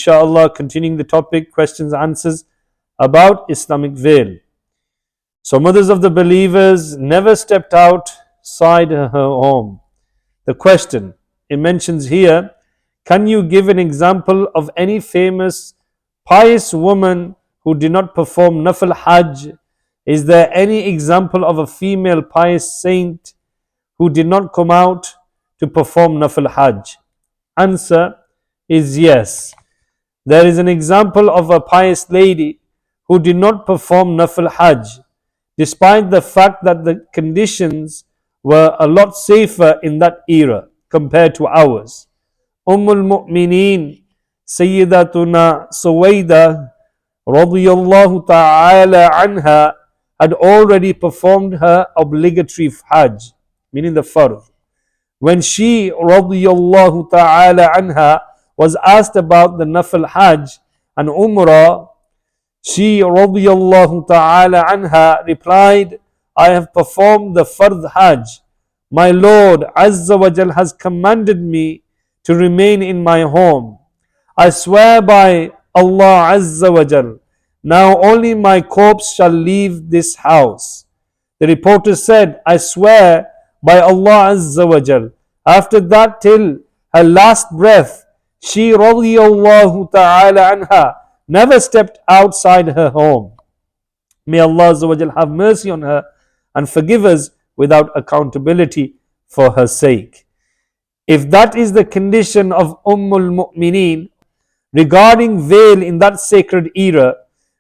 Inshallah, continuing the topic, questions, answers about Islamic veil. So mothers of the believers never stepped outside her home. The question, it mentions here, can you give an example of any famous pious woman who did not perform Nafil Hajj? Is there any example of a female pious saint who did not come out to perform Nafil Hajj? Answer is yes. There is an example of a pious lady who did not perform Nafil Hajj, despite the fact that the conditions were a lot safer in that era compared to ours. Ummul Mu'mineen Sayyidatuna Suwayda radiyallahu ta'ala anha had already performed her obligatory Hajj, meaning the Fard. When she radiyallahu ta'ala anha was asked about the Nafil Hajj and Umrah, she radiyallahu ta'ala anha replied, I have performed the Fard Hajj. My Lord Azza wa Jal has commanded me to remain in my home. I swear by Allah Azza wa Jal, now only my corpse shall leave this house. The reporter said, I swear by Allah Azza wa Jal. After that, till her last breath, she radiyallahu ta'ala anha never stepped outside her home. May Allah Azza wa Jal have mercy on her and forgive us without accountability for her sake. If that is the condition of Ummul Mu'mineen regarding veil in that sacred era,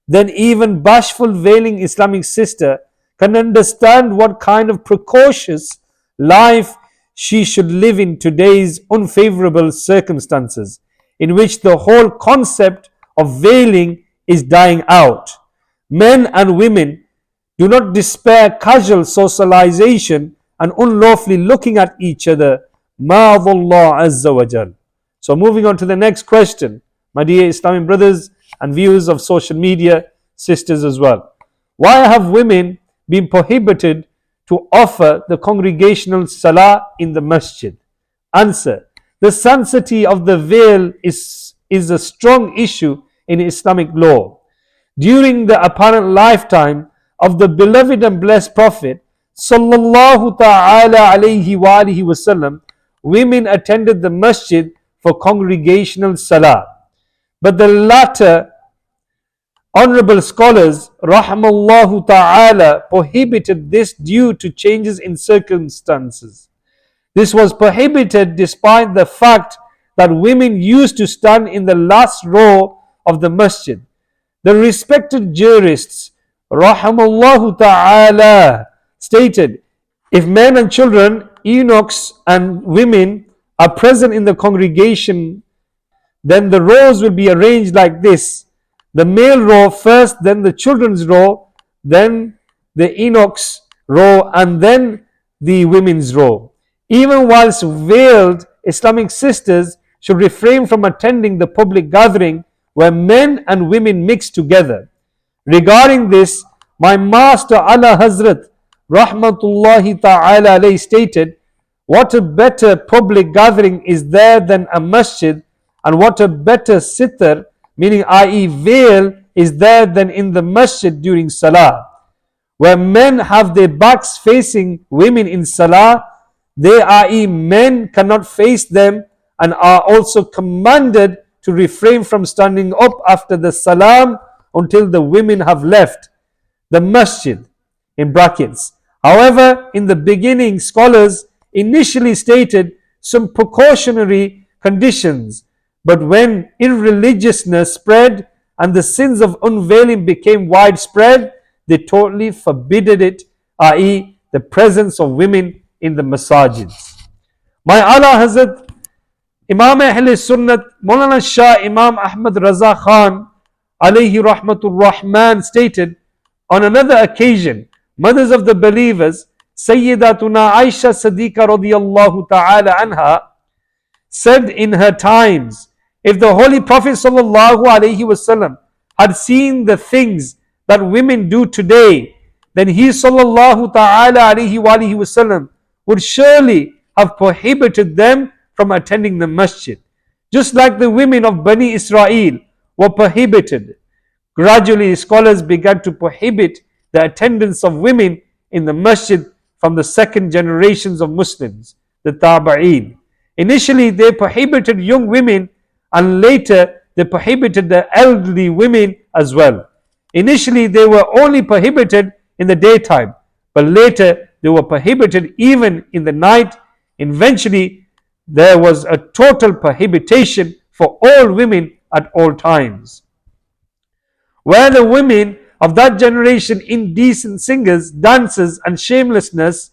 then even bashful veiling Islamic sister can understand what kind of precocious life she should live in today's unfavorable circumstances, in which the whole concept of veiling is dying out. Men and women do not despair casual socialization and unlawfully looking at each other. Ma'adallah Azza wa Jal. So moving on to the next question, my dear Islamic brothers and viewers of social media, sisters as well. Why have women been prohibited to offer the congregational salah in the masjid? Answer. The sanctity of the veil is a strong issue in Islamic law. During the apparent lifetime of the beloved and blessed Prophet sallallahu ta'ala alayhi wa alihi wasallam, women attended the masjid for congregational salah. But the latter honorable scholars rahimallahu ta'ala prohibited this due to changes in circumstances. This was prohibited despite the fact that women used to stand in the last row of the masjid. The respected jurists rahimallahu ta'ala stated, if men and children, eunuchs and women are present in the congregation, then the rows will be arranged like this: the male row first, then the children's row, then the eunuchs row, and then the women's row. Even whilst veiled, Islamic sisters should refrain from attending the public gathering where men and women mix together. Regarding this, my master Ala Hazrat rahmatullahi ta'ala alayhi stated, what a better public gathering is there than a masjid, and what a better sitar, meaning i.e. veil, is there than in the masjid during salah. Where men have their backs facing women in salah, they, i.e. men, cannot face them and are also commanded to refrain from standing up after the salam until the women have left the masjid, in brackets. However, in the beginning, scholars initially stated some precautionary conditions, but when irreligiousness spread and the sins of unveiling became widespread, they totally forbidded it, i.e. the presence of women in the masajids. My Ala Hazrat Imam Ahl Sunnat Maulana Shah Imam Ahmad Raza Khan alayhi rahmatur Rahman stated on another occasion, mothers of the believers, Sayyidatuna Aisha Siddiqa radiyallahu ta'ala anha said in her times, if the Holy Prophet sallallahu alaihi wasallam had seen the things that women do today, then he sallallahu ta'ala alaihi wasallam would surely have prohibited them from attending the masjid. just like the women of Bani Israel were prohibited. Gradually, scholars began to prohibit the attendance of women in the masjid from the second generations of Muslims, the Tabi'een. Initially, they prohibited young women, and later they prohibited the elderly women as well. Initially, they were only prohibited in the daytime, but later they were prohibited even in the night. Eventually, there was a total prohibition for all women at all times. Were the women of that generation indecent singers, dancers, and shamelessness,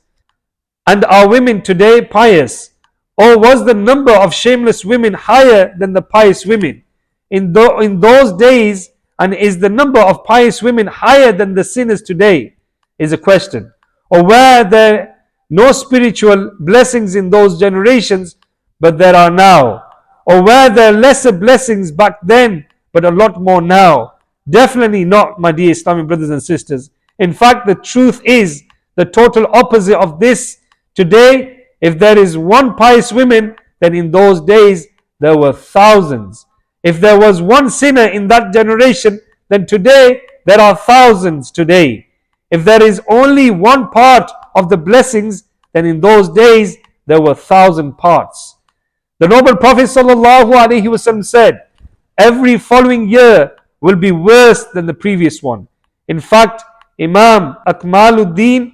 and are women today pious? Or was the number of shameless women higher than the pious women in those days, and is the number of pious women higher than the sinners today? Is a question. Or were there no spiritual blessings in those generations, but there are now? Or were there lesser blessings back then, but a lot more now? Definitely not, my dear Islamic brothers and sisters. In fact, the truth is the total opposite of this. Today, if there is one pious woman, then in those days there were thousands. If there was one sinner in that generation, then today there are thousands today. If there is only one part of the blessings, then in those days there were 1,000 parts. The noble Prophet ﷺ said, every following year will be worse than the previous one. In fact, Imam Akmaluddin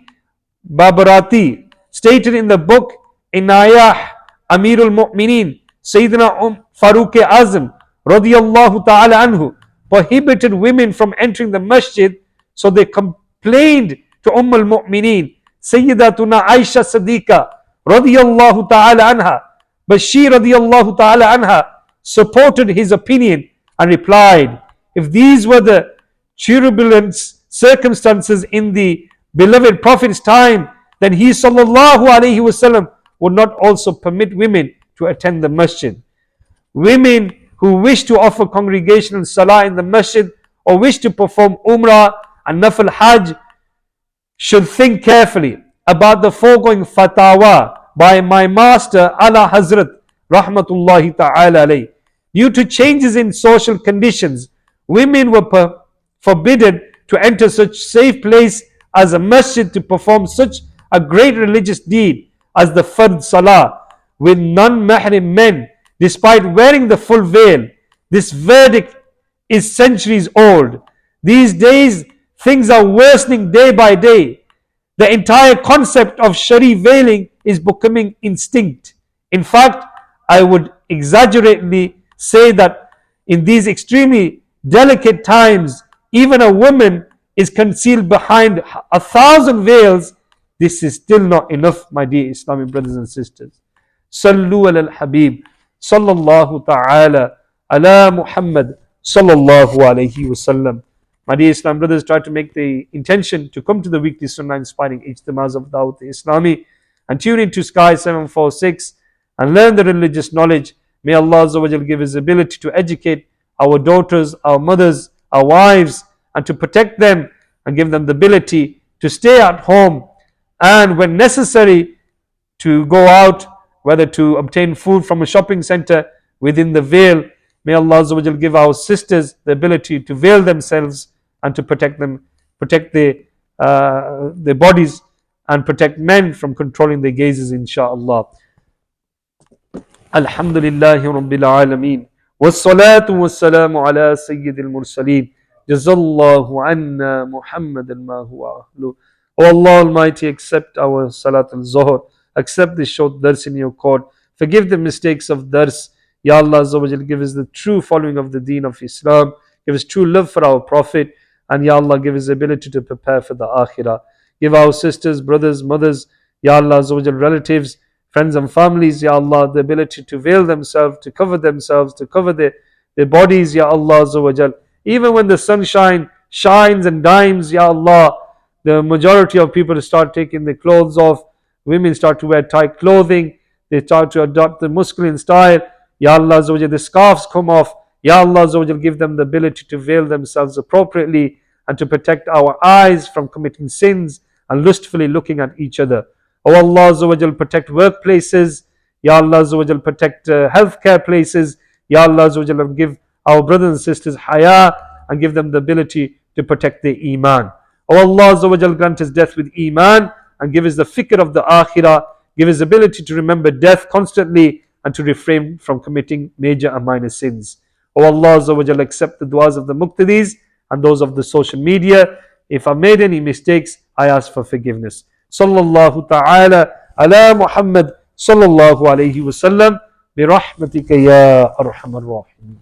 Babarati stated in the book Inayah Amirul Mu'mineen Sayyidina Farooq Azam radiyallahu ta'ala anhu prohibited women from entering the masjid, so they complained to al Mu'mineen Sayyidatuna Aisha Siddiqa radiyallahu ta'ala anha, but she radiyallahu ta'ala anha supported his opinion and replied, if these were the turbulent circumstances in the beloved Prophet's time, then he sallallahu alaihi wasallam would not also permit women to attend the masjid. Women who wish to offer congregational salah in the masjid or wish to perform umrah and nafal hajj should think carefully about the foregoing fatwa by my master Ala Hazrat rahmatullahi ta'ala alayh. Due to changes in social conditions, women were forbidden to enter such safe place as a masjid to perform such a great religious deed as the fard salah with non-mahrim men, despite wearing the full veil. This verdict is centuries old. These days, things are worsening day by day. The entire concept of shari veiling is becoming extinct. In fact, I would exaggeratedly say that in these extremely delicate times, even a woman is concealed behind 1,000 veils. This is still not enough, my dear Islamic brothers and sisters. Sallu ala al-Habib, sallallahu ta'ala ala Muhammad, sallallahu alayhi wasallam. My dear Islam brothers, try to make the intention to come to the weekly Sunnah inspiring Ijtimaz of Dawateislami and tune into Sky 746 and learn the religious knowledge. May Allah Azza wa Jal give His ability to educate our daughters, our mothers, our wives, and to protect them and give them the ability to stay at home and when necessary to go out, whether to obtain food from a shopping center within the veil. May Allah Azza wa Jal give our sisters the ability to veil themselves and to protect them, protect their bodies, and protect men from controlling their gazes, inshaAllah. Alhamdulillahi Rabbil Alameen. والصلاة والسلام على سيد المرسلين جزا الله عنا محمد ما هو أهله. O Allah Almighty, accept our Salat al-Zuhr, accept this short dars in your court, forgive the mistakes of dars. Ya Allah Azza wa Jal, give us the true following of the deen of Islam, give us true love for our Prophet, and Ya Allah, give us the ability to prepare for the Akhirah. Give our sisters, brothers, mothers, Ya Allah Azza wa Jal, relatives, friends and families, Ya Allah, the ability to veil themselves, to cover their bodies, Ya Allah Azza wa Jal. Even when the sunshine shines and dimes, Ya Allah, the majority of people start taking their clothes off. Women start to wear tight clothing. They start to adopt the masculine style. Ya Allah Azza wa Jal, the scarves come off. Ya Allah Azza wa Jal, give them the ability to veil themselves appropriately and to protect our eyes from committing sins and lustfully looking at each other. O Allah Azza wa Jal, protect workplaces. Ya Allah Azza wa Jal, protect healthcare places. Ya Allah Azza wa Jalla, give our brothers and sisters haya and give them the ability to protect their iman. Oh Allah Azza wa Jalla, grant us death with iman and give us the fikr of the akhirah. Give us the ability to remember death constantly and to refrain from committing major and minor sins. Oh Allah Azza wa Jalla, accept the du'as of the muqtadis and those of the social media. If I made any mistakes, I ask for forgiveness. Sallallahu ta'ala ala Muhammad sallallahu alayhi wa sallam bi rahmatika ya arhamar rahim.